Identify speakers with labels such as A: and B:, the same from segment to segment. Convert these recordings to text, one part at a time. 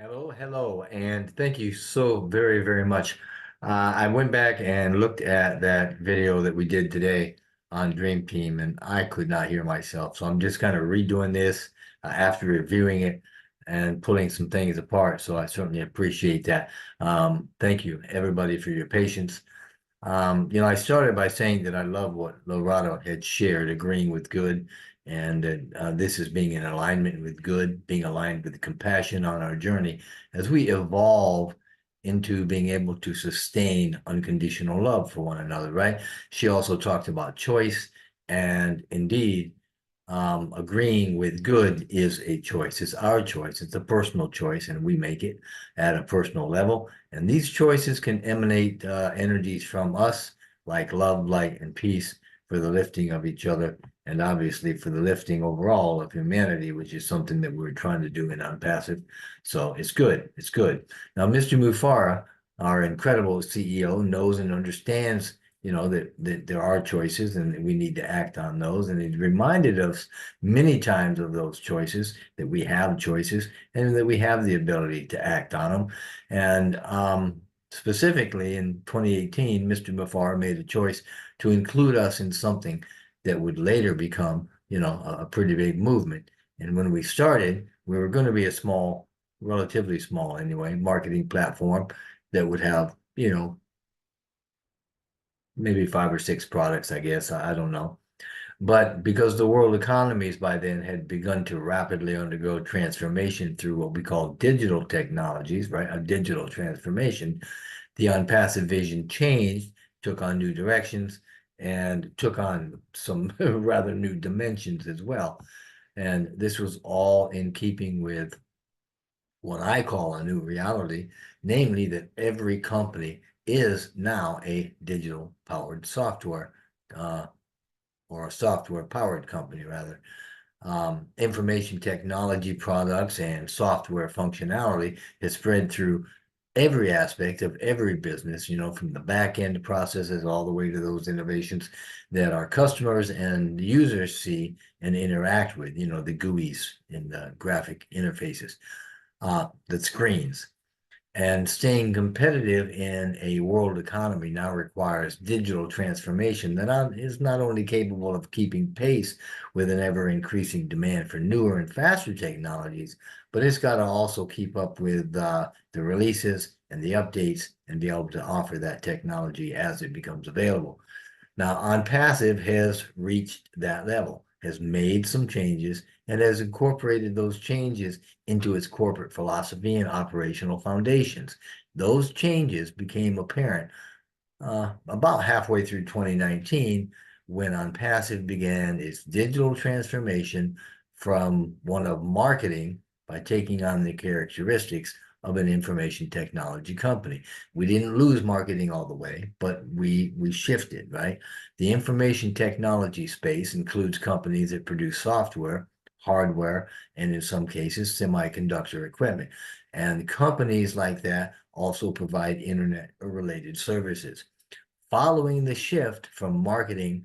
A: Hello, and thank you so very, very much. I went back and looked at that video that we did today on Dream Team, and I could not hear myself. So I'm just kind of redoing this after reviewing it and pulling some things apart. So I certainly appreciate that. Thank you, everybody, for your patience. I started by saying that I love what Lorado had shared, agreeing with good, and that this is being in alignment with good, being aligned with compassion on our journey as we evolve into being able to sustain unconditional love for one another, right? She also talked about choice, and indeed, agreeing with good is a choice. It's our choice. It's a personal choice, and we make it at a personal level. And these choices can emanate energies from us, like love, light, and peace, for the lifting of each other, and obviously for the lifting overall of humanity, which is something that we're trying to do in Onpassive. So it's good. It's good. Now, Mr. Mufareh, our incredible CEO, knows and understands that there are choices and that we need to act on those. And he's reminded us many times of those choices, that we have choices and that we have the ability to act on them. And specifically in 2018, Mr. Mufareh made a choice to include us in something that would later become, a pretty big movement. And when we started, we were going to be a small, relatively small anyway, marketing platform that would have, maybe 5 or 6 products, I guess. I don't know. But because the world economies by then had begun to rapidly undergo transformation through what we call digital technologies, right? A digital transformation, the Onpassive vision changed, took on new directions, and took on some rather new dimensions as well. And this was all in keeping with what I call a new reality, namely that every company is now a digital powered software or a software powered company rather. Information technology products and software functionality has spread through every aspect of every business, from the back end processes all the way to those innovations that our customers and users see and interact with, the GUIs and the graphic interfaces, the screens. And staying competitive in a world economy now requires digital transformation that is not only capable of keeping pace with an ever-increasing demand for newer and faster technologies, but it's got to also keep up with the releases and the updates and be able to offer that technology as it becomes available. Now, Onpassive has reached that level, has made some changes, and has incorporated those changes into its corporate philosophy and operational foundations. Those changes became apparent about halfway through 2019 when Onpassive began its digital transformation from one of marketing by taking on the characteristics of an information technology company. We didn't lose marketing all the way, but we shifted, right? The information technology space includes companies that produce software, hardware, and in some cases, semiconductor equipment. And companies like that also provide internet-related services. Following the shift from marketing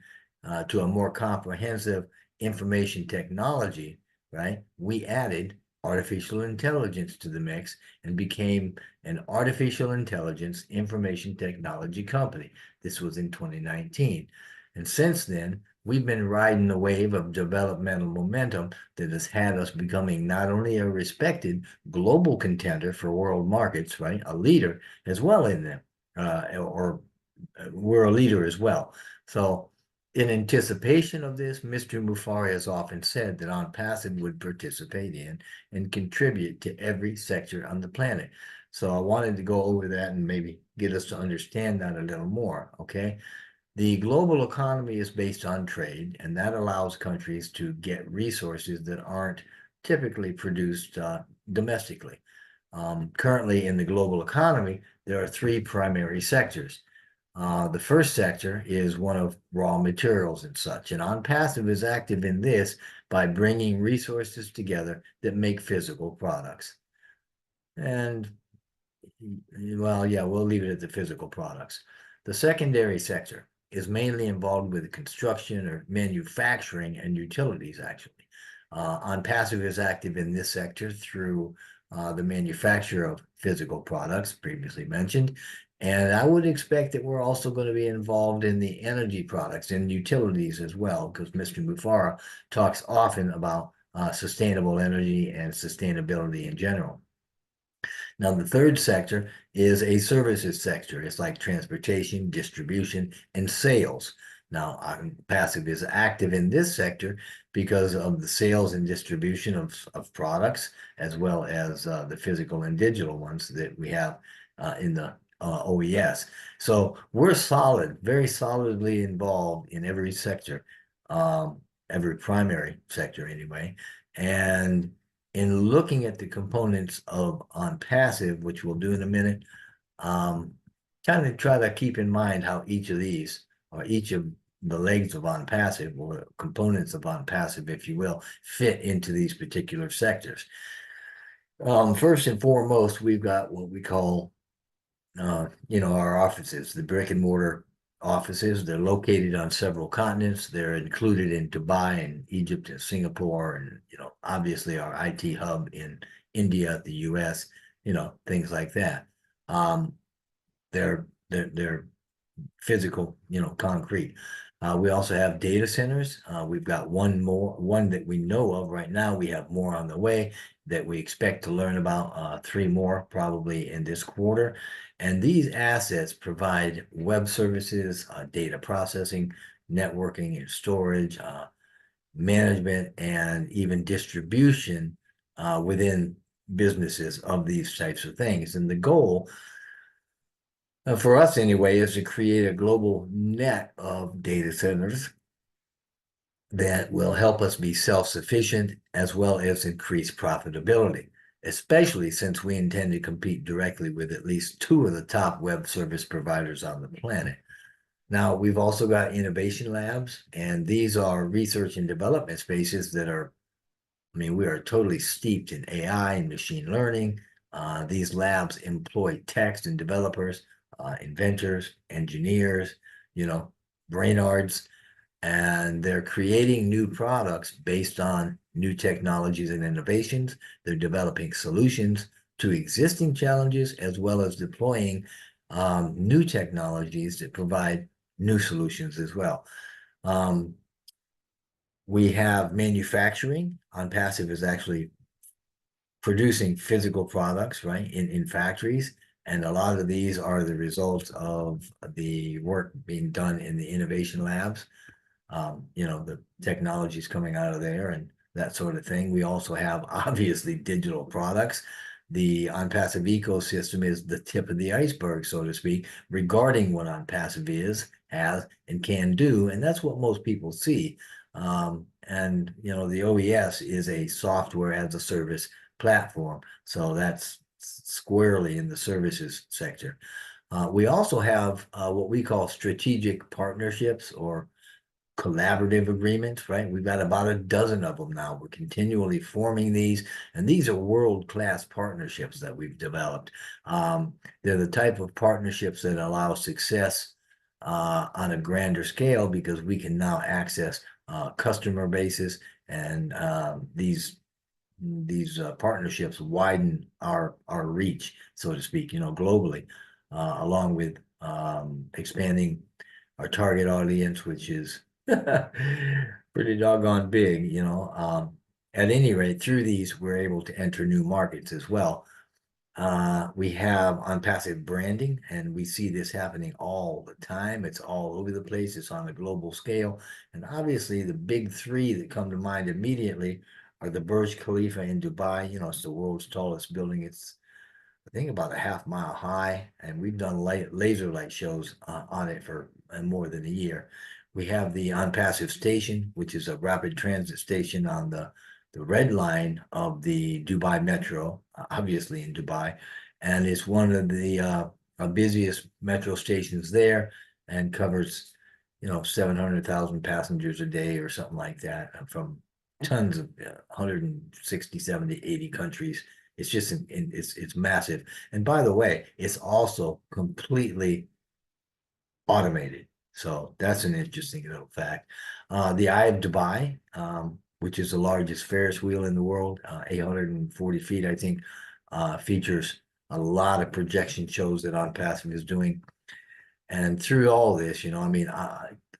A: to a more comprehensive information technology, right, we added artificial intelligence to the mix and became an artificial intelligence information technology company. This was in 2019. And since then, we've been riding the wave of developmental momentum that has had us becoming not only a respected global contender for world markets, right, a leader as well in them, or we're a leader as well. So in anticipation of this, Mr. Mufareh has often said that Onpassive would participate in and contribute to every sector on the planet. So I wanted to go over that and maybe get us to understand that a little more, okay? The global economy is based on trade, and that allows countries to get resources that aren't typically produced domestically. Currently in the global economy, there are 3 primary sectors. The first sector is one of raw materials and such, and Onpassive is active in this by bringing resources together that make physical products. And, well, yeah, we'll leave it at the physical products. The secondary sector is mainly involved with construction or manufacturing and utilities, actually. Onpassive is active in this sector through the manufacture of physical products previously mentioned. And I would expect that we're also going to be involved in the energy products and utilities as well, because Mr. Mufareh talks often about sustainable energy and sustainability in general. Now, the third sector is a services sector. It's like transportation, distribution, and sales. Now, Passive is active in this sector because of the sales and distribution of products, as well as the physical and digital ones that we have in the OES. So we're solid, very solidly involved in every sector, every primary sector anyway. And in looking at the components of Onpassive, which we'll do in a minute, kind of try to keep in mind how each of these, or each of the legs of Onpassive, or components of Onpassive, if you will, fit into these particular sectors. First and foremost, we've got what we call, our offices, the brick and mortar offices. They're located on several continents. They're included in Dubai and Egypt and Singapore, and obviously our IT hub in India, the US, things like that. They're physical, concrete. We also have data centers. We've got one that we know of right now. We have more on the way that we expect to learn about, 3 more probably in this quarter. And these assets provide web services, data processing, networking and storage, management, and even distribution within businesses of these types of things. And the goal, for us anyway, is to create a global net of data centers that will help us be self-sufficient as well as increase profitability, especially since we intend to compete directly with at least 2 of the top web service providers on the planet. Now, we've also got innovation labs, and these are research and development spaces that are, we are totally steeped in AI and machine learning. These labs employ techs and developers, inventors, engineers, brainards, and they're creating new products based on new technologies and innovations. They're developing solutions to existing challenges, as well as deploying new technologies that provide new solutions as well. We have manufacturing. Onpassive is actually producing physical products, right, in factories. And a lot of these are the results of the work being done in the innovation labs. The technologies coming out of there and that sort of thing. We also have obviously digital products. The Onpassive ecosystem is the tip of the iceberg, so to speak, regarding what Onpassive has, and can do. And that's what most people see. The OES is a software as a service platform. So that's squarely in the services sector. We also have what we call strategic partnerships, or collaborative agreements, right? We've got about a dozen of them now. We're continually forming these, and these are world-class partnerships that we've developed. They're the type of partnerships that allow success on a grander scale, because we can now access customer bases, and these partnerships widen our reach, so to speak, globally, along with expanding our target audience, which is pretty doggone big, At any rate, through these, we're able to enter new markets as well. We have Onpassive branding, and we see this happening all the time. It's all over the place. It's on a global scale. And obviously, the big 3 that come to mind immediately are the Burj Khalifa in Dubai. It's the world's tallest building. It's, I think, about a half-mile high, and we've done laser light shows on it for more than a year. We have the Onpassive station, which is a rapid transit station on the red line of the Dubai Metro, obviously in Dubai, and it's one of the busiest metro stations there, and covers 700,000 passengers a day or something like that, from tons of 160, 70, 80 countries. It's just it's massive. And by the way, it's also completely automated. So that's an interesting little fact. The Eye of Dubai, which is the largest Ferris wheel in the world, 840 feet, I think, features a lot of projection shows that Onpassive is doing. And through all this, I mean,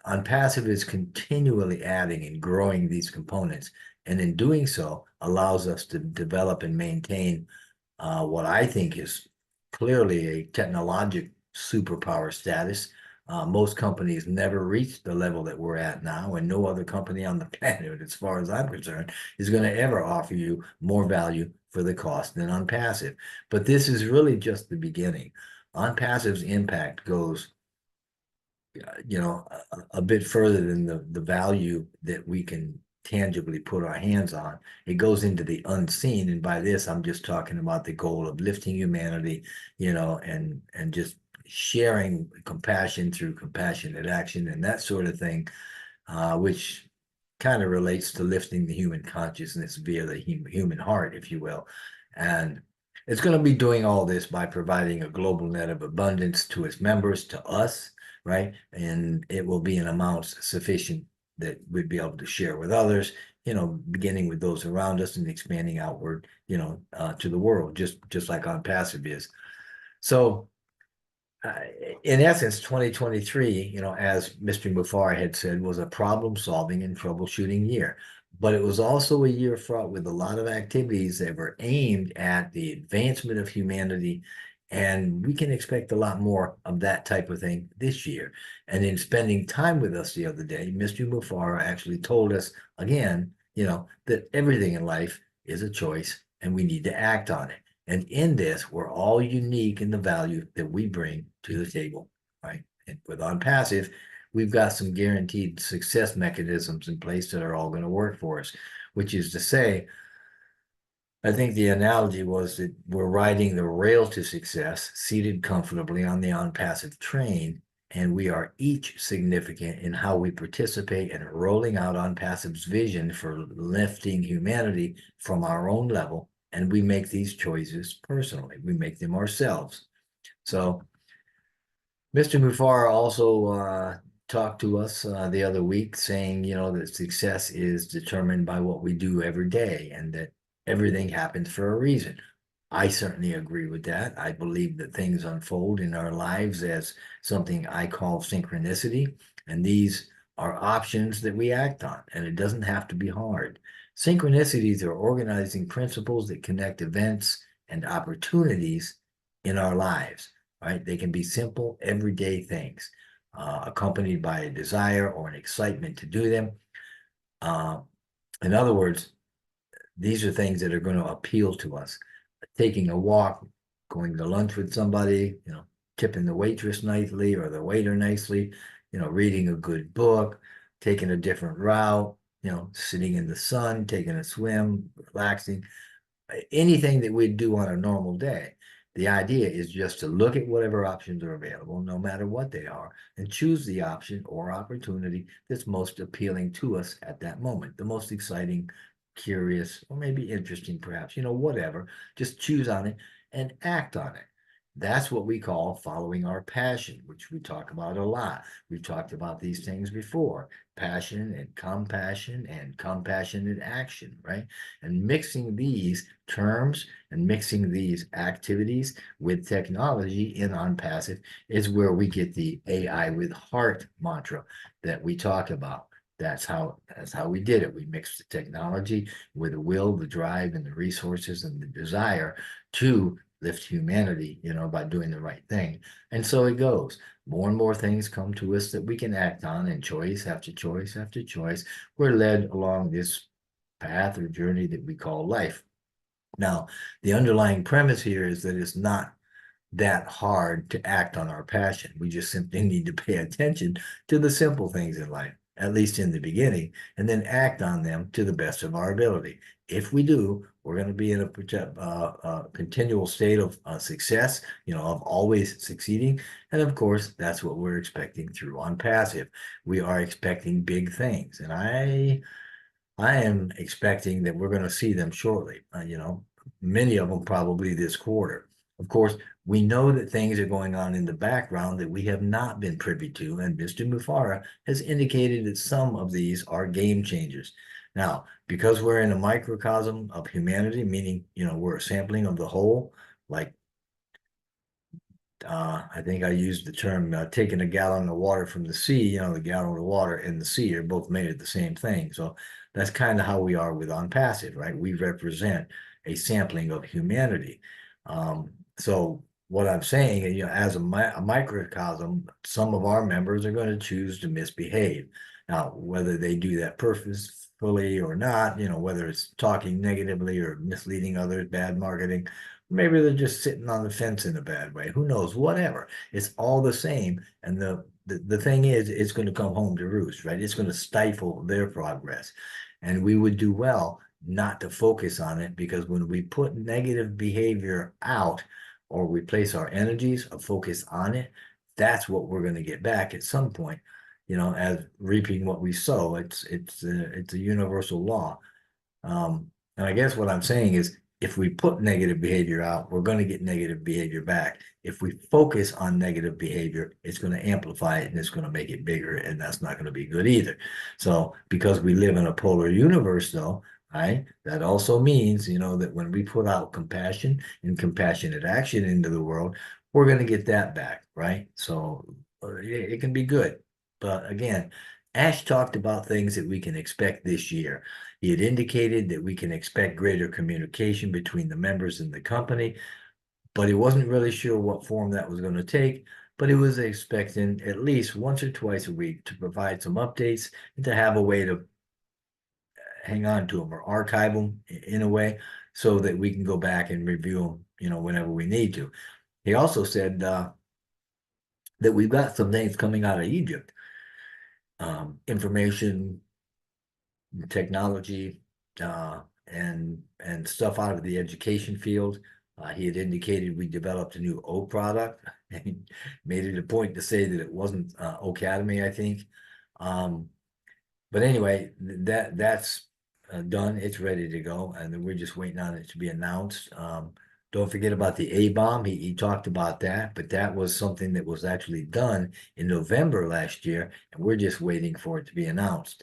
A: Onpassive is continually adding and growing these components. And in doing so, allows us to develop and maintain what I think is clearly a technologic superpower status. Most companies never reach the level that we're at now, and no other company on the planet, as far as I'm concerned, is going to ever offer you more value for the cost than Onpassive. But this is really just the beginning. Onpassive's impact goes a bit further than the value that we can tangibly put our hands on. It goes into the unseen, and by this I'm just talking about the goal of lifting humanity, and just sharing compassion through compassionate action and that sort of thing, which kind of relates to lifting the human consciousness via the human heart, if you will. And it's going to be doing all this by providing a global net of abundance to its members, to us, right? And it will be in amounts sufficient that we'd be able to share with others, beginning with those around us and expanding outward, to the world, just like Onpassive is. So in essence, 2023, as Mr. Mufareh had said, was a problem-solving and troubleshooting year. But it was also a year fraught with a lot of activities that were aimed at the advancement of humanity. And we can expect a lot more of that type of thing this year. And in spending time with us the other day, Mr. Mufareh actually told us again, that everything in life is a choice and we need to act on it. And in this, we're all unique in the value that we bring to the table, right? And with Onpassive, we've got some guaranteed success mechanisms in place that are all going to work for us, which is to say, I think the analogy was that we're riding the rail to success, seated comfortably on the Onpassive train, and we are each significant in how we participate in rolling out Onpassive's vision for lifting humanity from our own level. And we make these choices personally. We make them ourselves. So Mr. Mufareh also talked to us the other week saying, that success is determined by what we do every day and that everything happens for a reason. I certainly agree with that. I believe that things unfold in our lives as something I call synchronicity, and these are options that we act on, and it doesn't have to be hard. Synchronicities are organizing principles that connect events and opportunities in our lives, right? They can be simple, everyday things, accompanied by a desire or an excitement to do them. In other words, these are things that are going to appeal to us. Taking a walk, going to lunch with somebody, tipping the waitress nicely or the waiter nicely, reading a good book, taking a different route, sitting in the sun, taking a swim, relaxing, anything that we'd do on a normal day. The idea is just to look at whatever options are available, no matter what they are, and choose the option or opportunity that's most appealing to us at that moment, the most exciting, curious, or maybe interesting, perhaps, whatever. Just choose on it and act on it. That's what we call following our passion, which we talk about a lot. We've talked about these things before: passion and compassionate action, right? And mixing these terms and mixing these activities with technology in Onpassive is where we get the AI with heart mantra that we talk about. That's how we did it. We mixed the technology with the will, the drive, and the resources and the desire to lift humanity, by doing the right thing. And so it goes. More and more things come to us that we can act on, and choice after choice after choice, we're led along this path or journey that we call life. Now, the underlying premise here is that it's not that hard to act on our passion. We just simply need to pay attention to the simple things in life, at least in the beginning, and then act on them to the best of our ability. If we do, we're going to be in a continual state of success, of always succeeding. And of course, that's what we're expecting through Onpassive. We are expecting big things. And I am expecting that we're going to see them shortly, many of them probably this quarter. Of course, we know that things are going on in the background that we have not been privy to, and Mr. Mufareh has indicated that some of these are game changers. Now, because we're in a microcosm of humanity, meaning, we're a sampling of the whole, like I think I used the term taking a gallon of water from the sea, the gallon of water and the sea are both made of the same thing. So that's kind of how we are with Onpassive, right? We represent a sampling of humanity. So what I'm saying, as a microcosm, some of our members are going to choose to misbehave. Now, whether they do that purposefully or not, whether it's talking negatively or misleading others, bad marketing, maybe they're just sitting on the fence in a bad way. Who knows? Whatever. It's all the same. And the thing is, it's going to come home to roost, right? It's going to stifle their progress. And we would do well not to focus on it, because when we put negative behavior out, or we place our energies of focus on it, that's what we're going to get back at some point, as reaping what we sow. It's a universal law. And I guess what I'm saying is, if we put negative behavior out, we're going to get negative behavior back. If we focus on negative behavior, it's going to amplify it and it's going to make it bigger, and that's not going to be good either. So because we live in a polar universe, though, right, that also means, that when we put out compassion and compassionate action into the world, we're going to get that back, right? So it can be good. But again, Ash talked about things that we can expect this year. He had indicated that we can expect greater communication between the members in the company, but he wasn't really sure what form that was going to take. But he was expecting at least once or twice a week to provide some updates and to have a way to hang on to them or archive them in a way so that we can go back and review them, whenever we need to. He also said that we've got some things coming out of Egypt, information technology, and stuff out of the education field. He had indicated we developed a new O product and made it a point to say that it wasn't Academy, I think. But anyway, that's done. It's ready to go, and then we're just waiting on it to be announced. Don't forget about the A-bomb. He talked about that, but that was something that was actually done in November last year, and we're just waiting for it to be announced.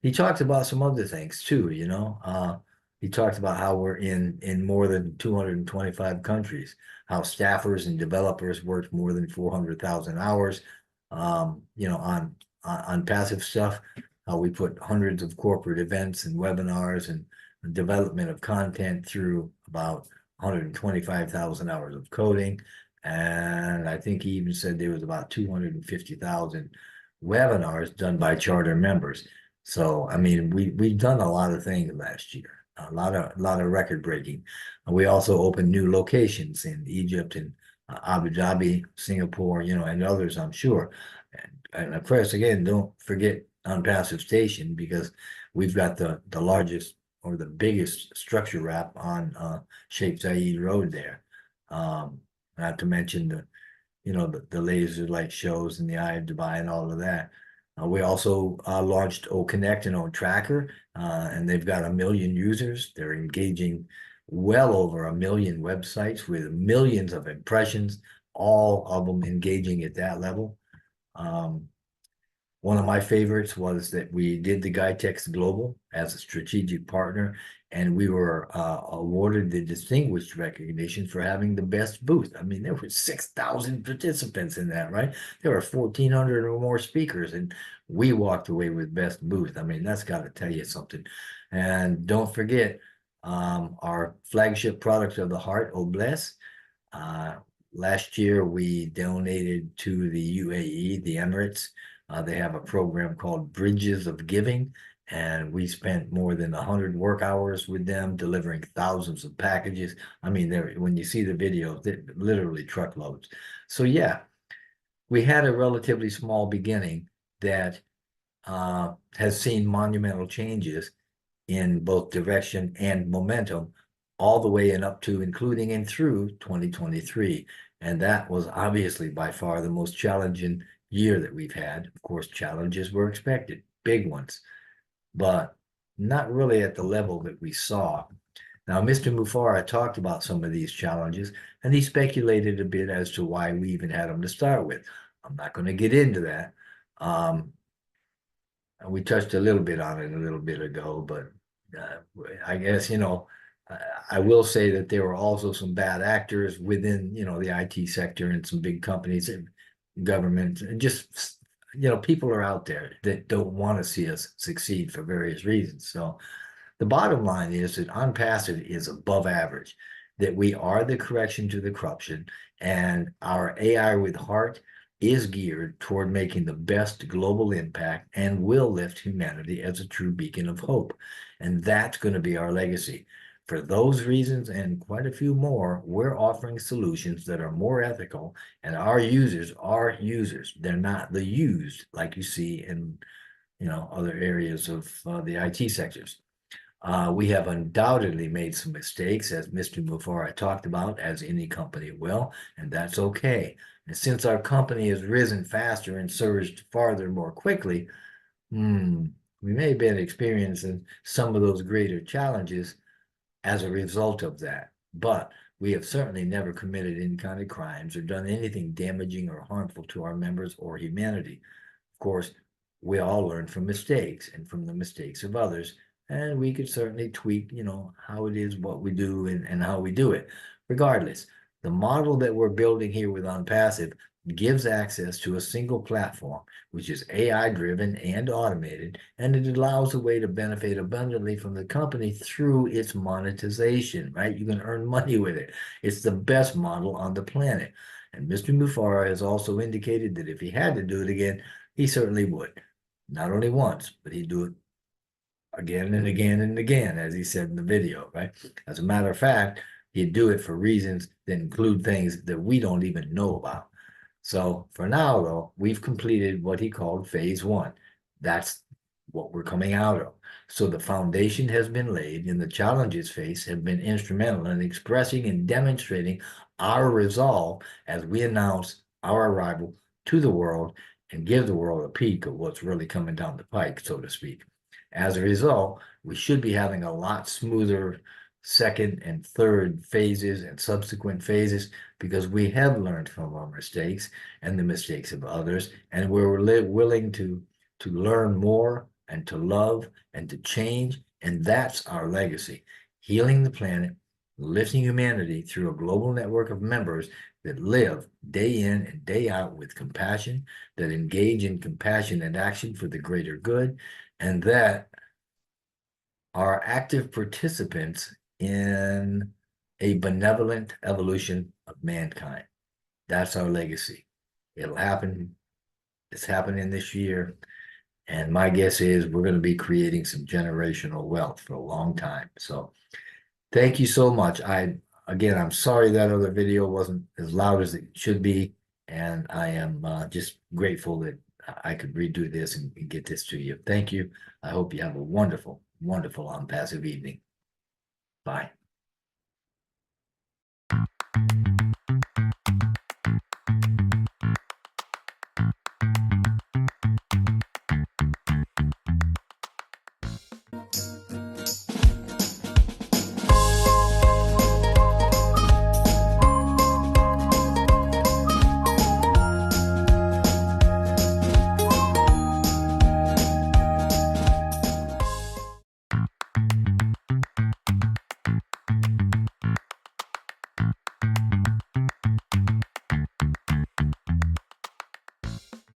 A: He talks about some other things too, he talked about how we're in more than 225 countries, how staffers and developers worked more than 400,000 hours, on passive stuff, how we put hundreds of corporate events and webinars and development of content through about 125,000 hours of coding. And I think he even said there was about 250,000 webinars done by charter members. So, I mean, we've done a lot of things last year, a lot of record breaking. We also opened new locations in Egypt and Abu Dhabi, Singapore, and others, I'm sure. And of course, again, don't forget Onpassive Station, because we've got the largest or the biggest structure wrap on Sheikh Zayed Road there. Not to mention the laser light shows in the Eye of Dubai and all of that. We also launched OConnect and OTracker, and they've got 1 million users. They're engaging well over 1 million websites with millions of impressions, all of them engaging at that level. One of my favorites was that we did the GuideText Global as a strategic partner, and we were awarded the distinguished recognition for having the best booth. I mean, there were 6,000 participants in that, right? There were 1,400 or more speakers, and we walked away with best booth. I mean, that's got to tell you something. And don't forget our flagship product of the heart, Obless. Last year, we donated to the UAE, the Emirates. They have a program called Bridges of Giving, and we spent more than 100 work hours with them, delivering thousands of packages. I mean, when you see the videos, they're literally truckloads. So yeah, we had a relatively small beginning that has seen monumental changes in both direction and momentum all the way and up to, including and through 2023. And that was obviously by far the most challenging year that we've had. Of course, challenges were expected, big ones, but not really at the level that we saw. Now, Mr. Mufareh talked about some of these challenges, and he speculated a bit as to why we even had them to start with. I'm not going to get into that. We touched a little bit on it a little bit ago, but I guess, I will say that there were also some bad actors within, the IT sector and some big companies and government, and just, people are out there that don't want to see us succeed for various reasons. So the bottom line is that Onpassive is above average, that we are the correction to the corruption, and our AI with heart is geared toward making the best global impact and will lift humanity as a true beacon of hope. And that's going to be our legacy. For those reasons and quite a few more, we're offering solutions that are more ethical, and our users are users. They're not the used like you see in other areas of the IT sectors. We have undoubtedly made some mistakes, as Mr. Mufareh talked about, as any company will, and that's okay. And since our company has risen faster and surged farther more quickly, we may have been experiencing some of those greater challenges as a result of that. But we have certainly never committed any kind of crimes or done anything damaging or harmful to our members or humanity. Of course, we all learn from mistakes and from the mistakes of others, and we could certainly tweak, how it is, what we do, and how we do it. Regardless, the model that we're building here with Onpassive gives access to a single platform, which is AI driven and automated, and it allows a way to benefit abundantly from the company through its monetization, right? You can earn money with it. It's the best model on the planet. And Mr. Mufareh has also indicated that if he had to do it again, he certainly would. Not only once, but he'd do it again and again and again, as he said in the video, right? As a matter of fact, he'd do it for reasons that include things that we don't even know about. So for now, though, we've completed what he called phase one. That's what we're coming out of. So the foundation has been laid, and the challenges faced have been instrumental in expressing and demonstrating our resolve as we announce our arrival to the world and give the world a peek of what's really coming down the pike, so to speak. As a result, we should be having a lot smoother second and third phases and subsequent phases, because we have learned from our mistakes and the mistakes of others, and we're willing to learn more and to love and to change. And that's our legacy: healing the planet, lifting humanity through a global network of members that live day in and day out with compassion, that engage in compassionate action for the greater good, and that are active participants in a benevolent evolution of mankind. That's our legacy. It'll happen. It's happening this year. And my guess is we're going to be creating some generational wealth for a long time. So thank you so much. Again, I'm sorry that other video wasn't as loud as it should be. And I am just grateful that I could redo this and get this to you. Thank you. I hope you have a wonderful, wonderful Onpassive evening. Bye.